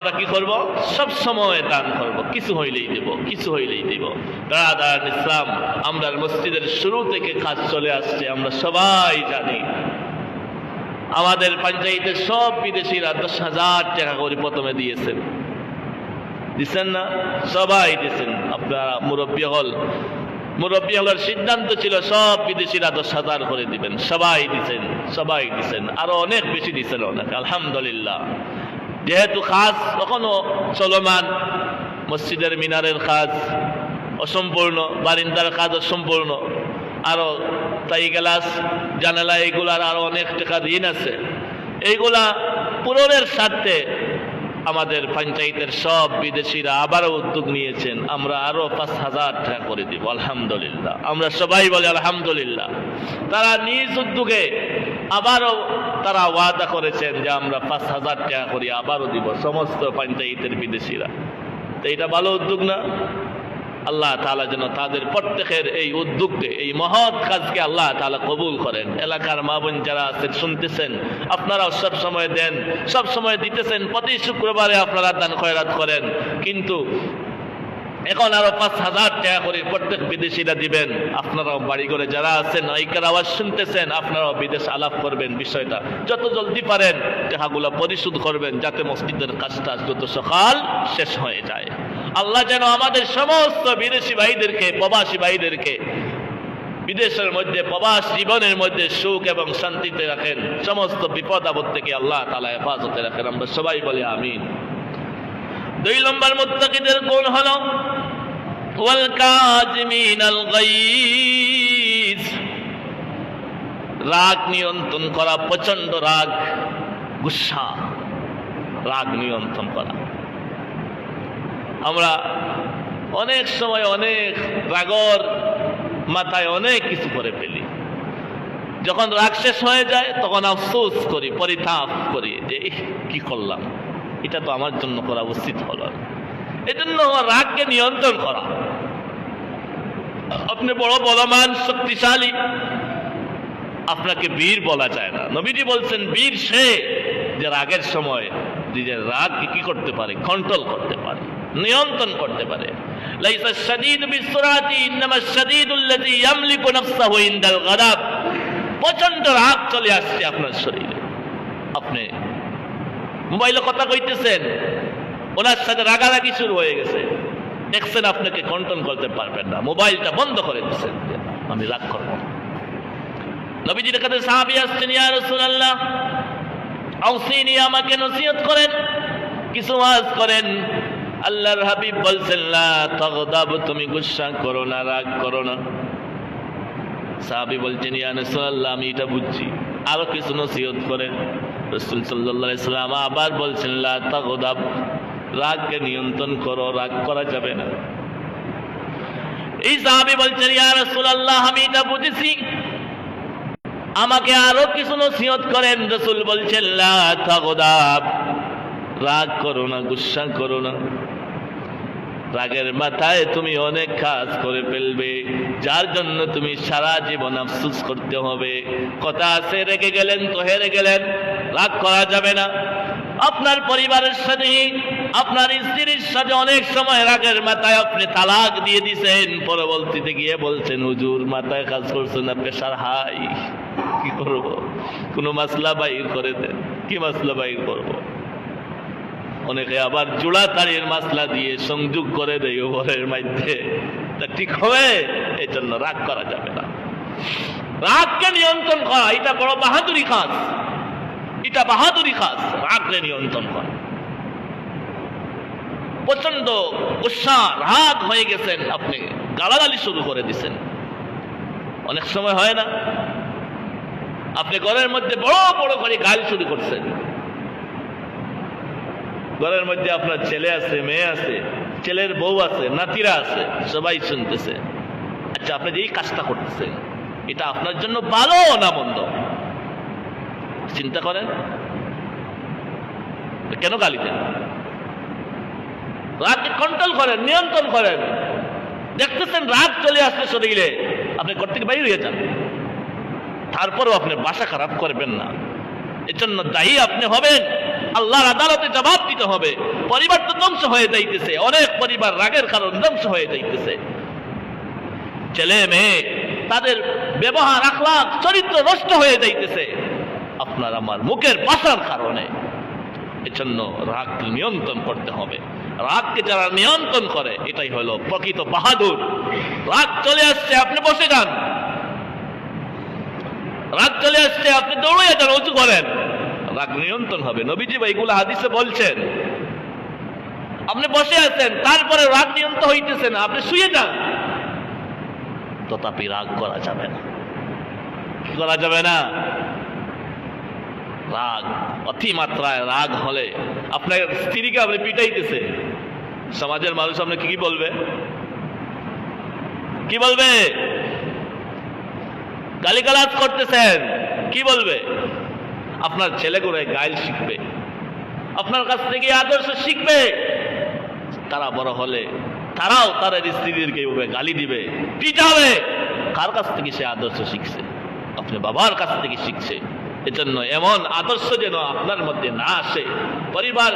আমরা কি করব? সব সময় দান করব, কিছু হইলেই দেব, কিছু হইলেই দেব। দাদা ইসলাম, আমরা মসজিদের শুরু থেকে কাজ চলে আসছে, আমরা সবাই জানি। আমাদের পঞ্চায়েতের সব বিদেশিরা 10,000 টাকা করে প্রথমে দিয়েছেন, দিচ্ছেন না? সবাই দিচ্ছেন। আপনারা মুরব্বী হলের সিদ্ধান্ত ছিল সব বিদেশিরা 10,000 করে দিবেন। সবাই দিচ্ছেন, সবাই দিচ্ছেন, আরো অনেক বেশি দিচ্ছেন অনেক, আলহামদুলিল্লাহ। যেহেতু কাজ তখনও চলমান, মসজিদের মিনারের কাজ অসম্পূর্ণ, বারিন্দার কাজ অসম্পূর্ণ, আরো তাই গ্লাস জানালা এইগুলার আরো অনেক টাকা ঋণ আছে। এইগুলা পূরণের স্বার্থে আমাদের পঞ্চায়েতের সব বিদেশিরা আবারও উদ্যোগ নিয়েছেন, আমরা আরো 5,000 টাকা করে দিব। আলহামদুলিল্লাহ, আমরা সবাই বলি আলহামদুলিল্লাহ। তারা নিজ উদ্যোগে আবারও তারা ওয়াদা করেছেন যে আমরা 5,000 টাকা করে আবারও দিব সমস্ত পঞ্চায়েতের বিদেশিরা। তো এটা ভালো উদ্যোগ না? আল্লাহ তাআলা যেন তাদের প্রত্যেকের এই উদ্যোগকে, এই মহৎ কাজকে আল্লাহ তাআলা কবুল করেন। এলাকার মা বোন যারা আছেন, শুনতেছেন, আপনারাও সব সময় দেন, সব সময় দিতেছেন, প্রতি শুক্রবারে আপনারা দান খয়রাত করেন। কিন্তু এখন আরো 5,000 টাকা করে প্রত্যেক বিদেশিরা দিবেন। আপনারাও বাড়ি করে যারা আছেন, এইকার আওয়াজ শুনতেছেন, আপনারাও বিদেশ আলাপ করবেন, বিষয়টা যত জলদি পারেন টাকাগুলো পরিশোধ করবেন, যাতে মসজিদের কাজটা যত সকাল শেষ হয়ে যায়। আল্লাহ যেন আমাদের সমস্ত বিদেশি ভাইদেরকে, প্রবাসী ভাইদেরকে বিদেশের মধ্যে, প্রবাস জীবনের মধ্যে সুখ এবং শান্তিতে রাখেন, সমস্ত বিপদ আপদ থেকে আল্লাহ তাআলা হেফাজতে রাখেন। আমরা সবাই বলি আমিন। 2 নম্বর মুত্তাকিদের গুণ হলো ওয়াল কাযিমিনাল গায়জ, রাগ নিয়ন্ত্রণ করা, প্রচন্ড রাগ, গুসা, রাগ নিয়ন্ত্রণ করা। আমরা অনেক সময় অনেক রাগর মাথায় অনেক কিছু করে ফেলি। যখন রাগ শেষ হয়ে যায় তখন আফসোস করি, পরিতাপ করি যে কি করলাম, এটা তো আমার জন্য করা উচিত হলো। এজন্য রাগকে নিয়ন্ত্রণ করা। আপনি বড় বলবান, শক্তিশালী, আপনাকে বীর বলা যায় না। নবীজি বলছেন বীর সে যে রাগের সময় নিজের রাগকে কি করতে পারে? কন্ট্রোল করতে পারে, নিয়ন্ত্রণ করতে পারে। লাইসা শাদীদু বিসুরাতি ইন্নামাশ শাদীদুল্লাযী ইয়ামলিকু নাফসাহু ইনদাল গাদাব। প্রচন্ড রাগ চলে আসছে আপনার শরীরে, আপনি মোবাইলে কথা কইতেছেন, ওনার সাথে রাগারাগি শুরু হয়ে গেছে, দেখছেন আপনাকে কন্ট্রোল করতে পারবেন না, মোবাইলটা বন্ধ করে দিচ্ছেন, আমি রাগ করবো। নবীজির কাছে সাহাবী আসছেন, ইয়া রাসূলুল্লাহ আওসিনি, আমাকে নসিহত করেন, কিছু ওয়াজ করেন। আল্লাহর হাবিব বলছেন লা তাগদাব, তুমি গুসা করো না, রাগ করো না। সাহাবী বলছেন ইয়া রাসূলুল্লাহ আমি এটা বুঝছি, আরো কিছু নসিহত করেন। রাসূল সাল্লাল্লাহু আলাইহি ওয়াসাল্লাম আবার বলছেন লা তাগদাব, রাগকে নিয়ন্ত্রণ করো, রাগ করা যাবে না। এই সাহাবী বলছেন ইয়া রাসূলুল্লাহ আমি এটা বুঝেছি, আমাকে আরো কিছু নসিহত করেন। রাসূল বলছেন লা তাগদাব, রাগ করো না, গুসা করো না। রাগের মাথায় তুমি অনেক কাজ করে ফেলবে, যার জন্য তুমি সারা জীবন আফসোস করতে হবে। কথা আছে রেগে গেলেন তো হেরে গেলেন, রাগ করা যাবে না। আপনার পরিবারের সাথে, আপনার স্ত্রীর সাথে অনেক সময় রাগের মাথায় আপনি তালাক দিয়ে দিয়েছেন, পরবর্তীতে গিয়ে বলছেন হুজুর মাথায় কাজ করছে না, প্রেশার হাই, কি করব? কোনো মাসলা বাইর করে দেন। কি মাসলা বাইর করব? অনেকে আবার জোড়া তাড়ির মাসলা দিয়ে সংযোগ করে দেয় ওপরের মধ্যে, তা ঠিক হবে? এই জন্য রাগ করা যাবে না। রাগকে নিয়ন্ত্রণ করা এটা বড় বাহাদুরি কাজ, এটা বাহাদুরি কাজ, রাগকে নিয়ন্ত্রণ করা। প্রচন্ড গুসা, রাগ হয়ে গেছেন, আপনি গালাগালি শুরু করে দিচ্ছেন। অনেক সময় হয় না, আপনি ঘরের মধ্যে বড় বড় করে গালি শুরু করছেন। ঘরের মধ্যে আপনার ছেলে আছে, মেয়ে আছে, ছেলের বউ আছে, নাতিরা আছে, সবাই শুনতেছে। আচ্ছা, আপনি যে এই কাজটা করতেছেন এটা আপনার জন্য ভালো না মন্দ? চিন্তা করেন, কেন গালি দেন? রাগকে কন্ট্রোল করেন, নিয়ন্ত্রণ করেন। দেখতেছেন রাগ চলে আসছে শরীরে, আপনি ঘর থেকে বাইরে হয়ে যান। তারপরেও আপনি ভাষা খারাপ করবেন না, এজন্য দায়ী আপনি হবেন। আল্লাহর আদালতে জবাব দিতে হবে। পরিবার তো ধ্বংস হয়ে যাইতেছে, অনেক পরিবার রাগের কারণ ধ্বংস হয়ে যাইতেছে। ছেলে মেয়ে তাদের ব্যবহার, আখলাক, চরিত্র নষ্ট হয়ে যাইতেছে আপনার আমার মুখের ভাষার কারণে। এজন্য রাগকে নিয়ন্ত্রণ করতে হবে। রাগকে যারা নিয়ন্ত্রণ করে এটাই হলো প্রকৃত বাহাদুর। রাগ চলে আসছে, আপনি বসে যান। রাগ চলে আসছে, আপনি দৌড়ে যান, উঁচু করেন, রাগ নিয়ন্ত্রণ হবে। নবীজি এগুলো হাদিসে বলছেন। আপনি বসে আছেন, তারপরে রাগ নিয়ন্ত্রণ হইতেছে না, আপনি শুয়ে যান, তথাপি রাগ করা যাবে না। কি করা যাবে না? রাগ, অতিমাত্রায় রাগ হলে আপনার স্ত্রীকে আপনি পিটাইতেছে, সমাজের মানুষ আপনাকে কি বলবে? কি বলবে? গালিগালাজ করতেছেন, কি বলবে? আপনার ছেলেগুলো গাইল শিখবে, আপনার কাছ থেকে আদর্শ শিখবে। তারা বড় হলে তারাও তাদের স্ত্রীদেরকে গালি দিবে, পিটাবে। কার কাছ থেকে সে আদর্শ শিখছে? আপনি বাবার কাছ থেকে শিখছে। এজন্য এমন আদর্শ যেন আপনার মধ্যে না আসে। পরিবার,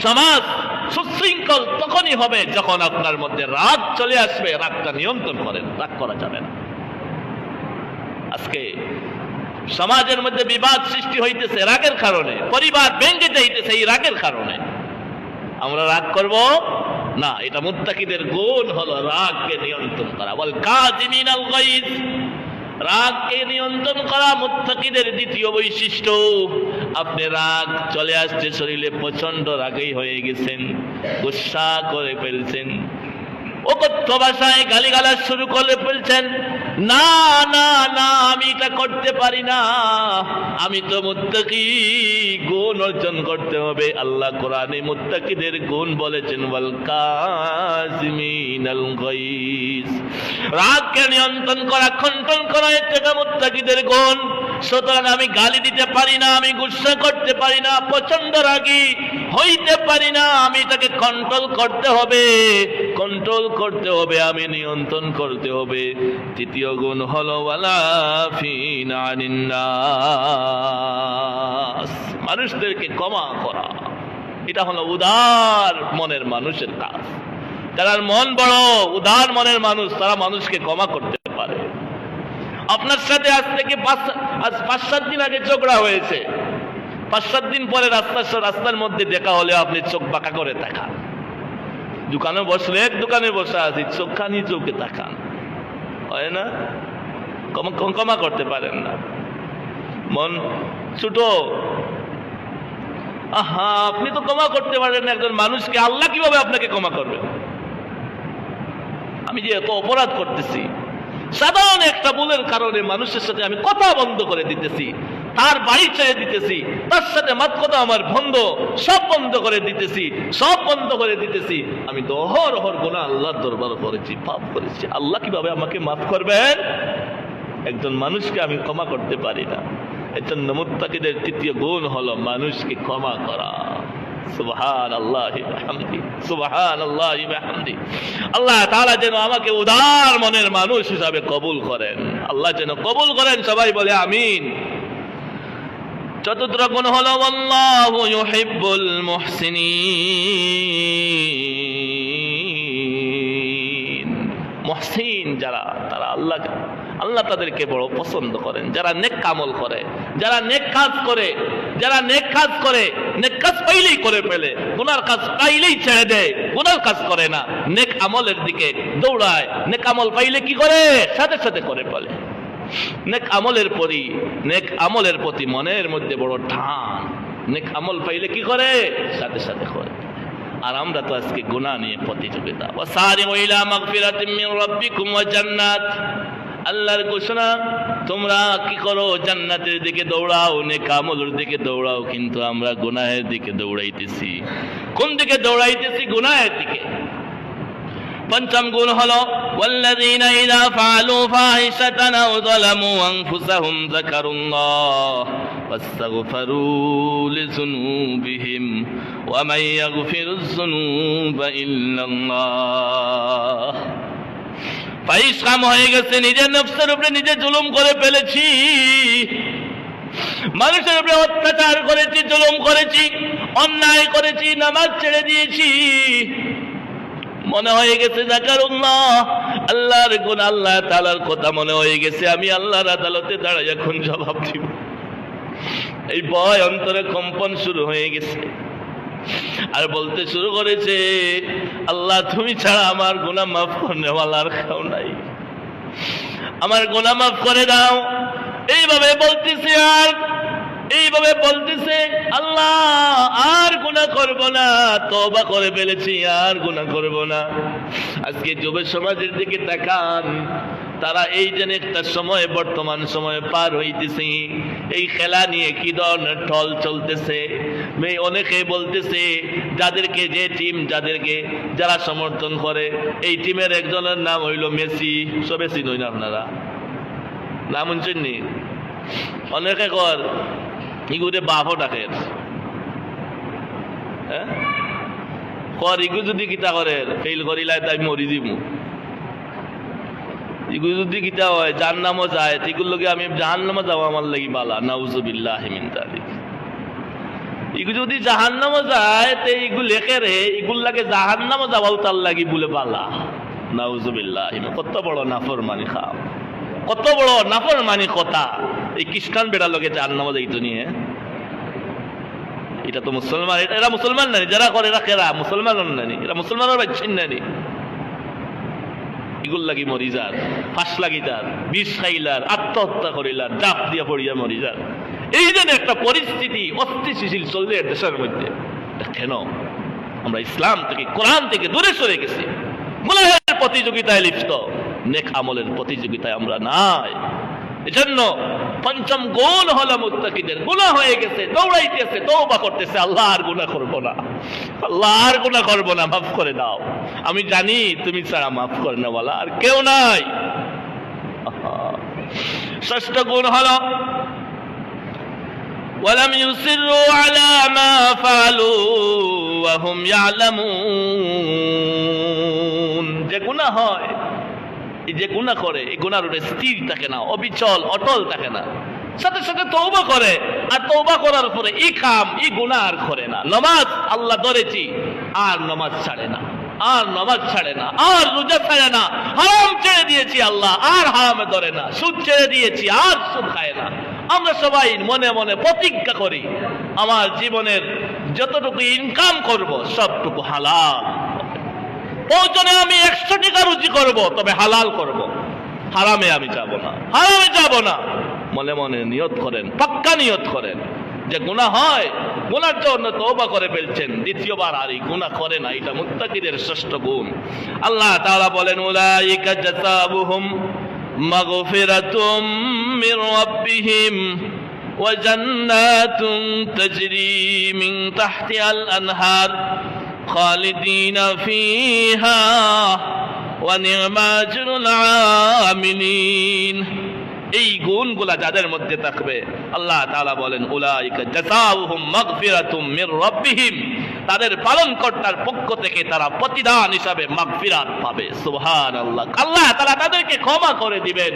সমাজ সুশৃঙ্খল তখনই হবে যখন আপনার মধ্যে রাগ চলে আসবে। রাগটা নিয়ন্ত্রণ করেন, রাগ করা যাবে না। আজকে সমাজের মধ্যে বিবাদ সৃষ্টি হইতেছে রাগের কারণে, পরিবার ভেঙে যাইতেছে এই রাগের কারণে। আমরা রাগ করব না। এটা মুত্তাকিদের গুণ হলো রাগকে নিয়ন্ত্রণ করা। ওয়াল কাযিমিনাল গায়জ, রাগকে নিয়ন্ত্রণ করা মুত্তাকিদের দ্বিতীয় বৈশিষ্ট্য। আপনি রাগ চলে আসছে শরীরে, প্রচন্ড রাগেই হয়ে গেছেন, গুসা করে ফেলছেন, অকথ্য ভাষায় গালিগালাজ শুরু করে ফেলছেন। না না না, আমি এটা করতে পারি না, আমি তো মুত্তাকি। গুণ অর্জন করতে হবে। আল্লাহ কোরআনে মুত্তাকিদের গুণ বলেছেন, ওয়াল কাযিমিনাল গায়জ। রাগকে নিয়ন্ত্রণ করা, কন্ট্রোল করা, এটা মুত্তাকিদের গুণ। সুতরাং আমি গালি দিতে পারি না, আমি গুসা করতে পারি না, প্রচন্ড রাগী হইতে পারি না, আমি তাকে কন্ট্রোল করতে হবে, কন্ট্রোল করতে হবে, আমি নিয়ন্ত্রণ করতে হবে। তৃতীয় গুণ হলো ওয়ালা আফিনা আনিন নাস, মানুষদেরকে ক্ষমা করা। এটা হলো উদার মনের মানুষের কাজ। যারা মন বড়, উদার মনের মানুষ, তারা মানুষকে ক্ষমা করতে পারে। আপনার সাথে আজ থেকে 5-7 দিন আগে ঝগড়া হয়েছে, 5-7 দিন পরে রাস্তার মধ্যে দেখা হলে আপনি চোখ বাঁকা করে তাকান। দোকানে বসলে, এক দোকানে বসে আছি, চোখখানি চোখে তাকান, হয় না? ক্ষমা করতে পারেন না, মন ছোট। আহা, আপনি তো ক্ষমা করতে পারেন না একজন মানুষকে, আল্লাহ কিভাবে আপনাকে ক্ষমা করবে? আমি যে এত অপরাধ করতেছি, সাধারণ একটা ভুলের কারণে মানুষের সাথে আমি কথা বন্ধ করে দিতেছি, তার বাড়ি ছেড়ে দিতেছি, তার সাথে মাত কথা আমার বন্ধ, সব বন্ধ করে দিতেছি, সব বন্ধ করে দিতেছি। আমি তো অহরহ গুনাহ আল্লাহর দরবারে করেছি, পাপ করেছি। আল্লাহ কিভাবে আমাকে মাফ করবেন? একজন মানুষকে আমি ক্ষমা করতে পারি না। এজন্য মুত্তাকিদের তৃতীয় গুণ হলো মানুষকে ক্ষমা করা। সুবহানাল্লাহি ওয়া বিহামদি, সুবহানাল্লাহি ওয়া বিহামদি। আল্লাহ তাআলা যেন আমাকে উদার মনের মানুষ হিসাবে কবুল করেন, আল্লাহ যেন কবুল করেন। সবাই বলে আমিন। চতুর্থ গুণ হলো আল্লাহু ইউহিব্বুল মুহসিনিন। মুহসিন যারা, তারা আল্লাহ তাদেরকে বড় পছন্দ করেন। যারা নেক আমল করে, যারা নেক কাজ করে, যারা নেক কাজ করে, নেক কাজ পাইলেই করে ফেলে, গুনার কাজ পাইলেই ছেড়ে দেয়, গুনার কাজ করে না, নেক আমলের দিকে দৌড়ায়। নেক আমল পাইলে কি করে? সাথে সাথে করে ফেলে। নেক আমলের প্রতি মনের মধ্যে বড় টান। নেক আমল পাইলে কি করে? সাথে সাথে করে। আর আমরা তো আজকে গুনাহ নিয়ে প্রতিযোগিতা। ওয়াসারিউ ইলা মাগফিরাতিম মির রাব্বিকুম ওয়া জান্নাত। আল্লাহর ঘোষণা, তোমরা কি করো? জান্নাতের দিকে দৌড়াও, নেক আমলের দিকে দৌড়াও। কিন্তু আমরা গুনাহের দিকে দৌড়াইতেছি। কোন দিকে দৌড়াইতেছি? গুনাহের দিকে। পঞ্চম গুণ হলো ওয়াল্লাযীনা ইযা ফাআলু ফাহিশাতান আও যালামু আনফুসাহুম যাকারুল্লাহ ফাস্তাগফিরু লিযুনুবিহিম ওয়া মান ইয়াগফিরুয যুনুবা ইল্লাল্লাহ। ফাহিশ কাম হয়ে গেছে, নিজের নফসের উপরে নিজে জুলুম করে ফেলেছি, মানুষের উপরে অত্যাচার করেছি, জুলুম করেছি, অন্যায় করেছি, নামাজ ছেড়ে দিয়েছি, মনে হয়ে গেছে যাকারুল্লাহ আল্লাহর গুণ, আল্লাহ তাআলার কথা মনে হয়ে গেছে আমি আল্লাহর আদালতে দাঁড়াই এখন জবাব দিব। এই ভয় অন্তরে কম্পন শুরু হয়ে গেছে, আর বলতে শুরু করেছে, আল্লাহ তুমি ছাড়া আমার গুনাহ মাফ করনেওয়ালা আর কেউ নাই, আমার গুনাহ মাফ করে দাও। এইভাবে বলতেছে, আর এইভাবে বলতেছে, আল্লাহ আর গুনাহ করব না, তওবা করে ফেলেছি, আর গুনাহ করব না। আজকে যুব সমাজের দিকে তাকান, তারা এই যেন একটা সময়, বর্তমান সময়ে পার হইতেছে, এই খেলা নিয়ে কি ধরনের ঠল চলতেছে। অনেকে বলতেছে যাদেরকে, যে টিম যাদেরকে যারা সমর্থন করে, এই টিমের একজনের নাম হইল মেসি। সবে চিনই না আপনারা, নাম শুনছেন নি? অনেকে কর ইগুরে বাপও ডাকে, হ্যাঁ কর ইগু যদি কিতা করে ফেল করিলাই তাই মরি দিব, ইগু যদি কিতা হয় জাহান্নামও যায়, এগুর লগে আমি জাহান্নামে যাওয়া আমার লাগি বালা, নাউজুবিল্লাহি মিন যালিক। ইগু যদি জাহান্নামে যায় তে ইগু লেখে রে, ইগুর লাগে জাহান্নামে যাওয়াও তার লাগি বলে বালা, নাউজুবিল্লাহি। কত বড় নাফরমানি খাও, কত বড় নাফরমানি কথা। এই খ্রিস্টান বেড়ার লগে জাহান্নামে যাইতো নিয়ে, এটা তো মুসলমান, এরা মুসলমান নানি, যারা করে এরা কেরা মুসলমান নানি, এরা মুসলমানের বাচ্চিন নানি। ইগুল লাগি মরি যার, ফাঁস লাগি যার, বিষ খাইলার, আত্মহত্যা করিলার, ডাক দিয়া পড়িয়া মরি যার। এই জন্য একটা পরিস্থিতি অস্থিতিশীল চলছে দেশের মধ্যে। কেন? আমরা ইসলাম থেকে, কোরআন থেকে দূরে সরে গেছি, গুনাহের প্রতিযোগিতায় লিপ্ত, নেক আমলের প্রতিযোগিতায় আমরা নাই। এজন্য পঞ্চম গুণ হলো মুত্তাকিদের, গুনাহ হয়ে গেছে, দৌড়াইতেছে, তওবা করতেছে, আল্লাহ আর গুনাহ করব না, আল্লাহ আর গুনাহ করব না, মাফ করে দাও, আমি জানি তুমি ছাড়া মাফ করনেওয়ালা আর কেউ নাই। ষষ্ঠ গুণ হলো ওয়ালাম ইউসিরু আলা মা ফাআলু ওয়া হুম ইয়ালামুন। যে গুনাহ হয়, এই যে গুনাহ করে, এই গুনার উপরে স্থির থাকে না, অবিচল অটল থাকে না, সাথে সাথে তওবা করে, আর তওবা করার পরে এই কাম, এই গুনাহ আর করে না। নামাজ আল্লাহ ধরেছি, আর নামাজ ছাড়ে না, আর নামাজ ছাড়ে না, আর রোজা ছাড়ে না, হারাম ছেড়ে দিয়েছি আল্লাহ, আর হারামে ধরে না, সুদ ছেড়ে দিয়েছি, আর সুদ খায় না। আমরা সবাই মনে মনে প্রতিজ্ঞা করি আমার জীবনের যতটুকু ইনকাম করব সবটুকু হালাল, প্রয়োজনে আমি 100 টাকা রুজি করব, তবে হালাল করব, হারামে আমি যাব না, হারামে যাব না। মনে মনে নিয়ত করেন, পাক্কা নিয়ত করেন যে গুনাহ হয়, গুনার জন্য তওবা করে ফেলছেন, দ্বিতীয়বার আর এই গুনাহ করে না। এটা মুত্তাকিদের ষষ্ঠ গুণ। আল্লাহ তাআলা বলেন, উলাইকা জাযাউহুম মাগফিরাতুম মির রাব্বিহিম ওয়া জান্নাতুন তাজরি মিন তাহতিহাল আনহার খালিদিনা ফিহা ওয়া নি'মা আজরুল আমিলিন। এই গুণগুলা যাদের মধ্যে থাকবে, আল্লাহ তাআলা বলেন, উলাইকা জাযাউহুম মাগফিরাতুম মির রাব্বিহিম, তাদের পালনকর্তার পক্ষ থেকে তারা প্রতিদান হিসাবে মাগফিরাত পাবে। সুবহানাল্লাহ। আল্লাহ তাআলা তাদেরকে ক্ষমা করে দিবেন,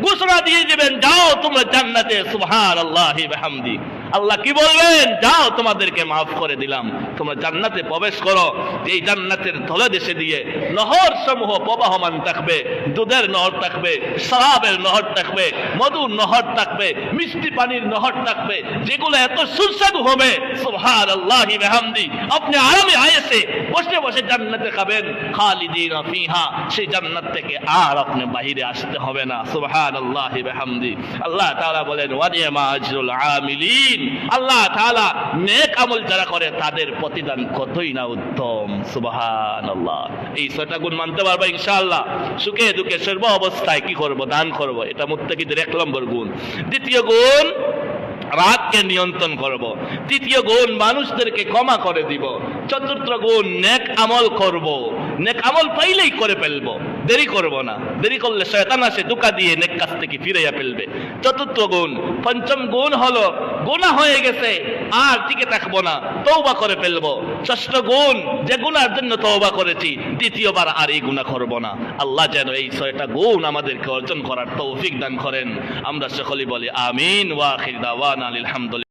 ঘোষণা দিয়ে দিবেন, যাও তোমরা জান্নাতে। সুবহানাল্লাহি ওয়া বিহামদি। আল্লাহ কি বলবেন? যাও তোমাদেরকে মাফ করে দিলাম, তোমরা জান্নাতে প্রবেশ করো। এই জান্নাতের তলদেশে দিয়ে নহর সমূহ প্রবাহমান থাকবে, দুধের নহর থাকবে, শরাবের নহর থাকবে, মধুর নহর থাকবে, মিষ্টি পানির নহর থাকবে, যেগুলো এত সুস্বাদু হবে। সুবহানাল্লাহি ওয়া বিহামদি। আপনি আরামে আয়েশে বসে বসে জান্নাতে খাবেন, খালিদিনা ফিহা, সেই জান্নাত থেকে আর আপনি বাহিরে আসতে হবে না। সুবহানাল্লাহি ওয়া বিহামদি। আল্লাহ তাআলা বলেন, ওয়া নি'মা আজরুল আমিলিন। আল্লাহ তাআলা নেক আমল যারা করে তাদের প্রতিদান কতই না উত্তম। সুবহানাল্লাহ। এই 6টা গুণ মানতে পারবা ইনশাআল্লাহ। সুখে দুঃখে সর্ব অবস্থায় কি করব? দান করব। এটা মুত্তাকিদের 1 নম্বর গুণ। দ্বিতীয় গুণ, রাগকে নিয়ন্ত্রণ করব। তৃতীয় গুণ, মানুষদেরকে ক্ষমা করে দিব। চতুর্থ গুণ, নেক আমল করব। নেক আমল পাইলেই করে ফেলবো, দেরি করব না, দেরি করলে শয়তান আসে ধোঁকা দিয়ে নেক কাজ থেকে ফিরাইয়া ফেলবে। চতুর্থ গুণ। পঞ্চম গুণ হলো গুনাহ হয়ে গেছে আর টিকে থাকবো না, তওবা করে ফেলবো। ষষ্ঠ গুণ, যে গুনার জন্য তওবা করেছি দ্বিতীয়বার আর এই গুনাহ করব না। আল্লাহ যেন এই 6টা গুণ আমাদেরকে অর্জন করার তৌফিক দান করেন। আমরা সকলেই বলি আমিন। ওয়া আখির দাওয়ানা আলহামদুলিল্লাহ।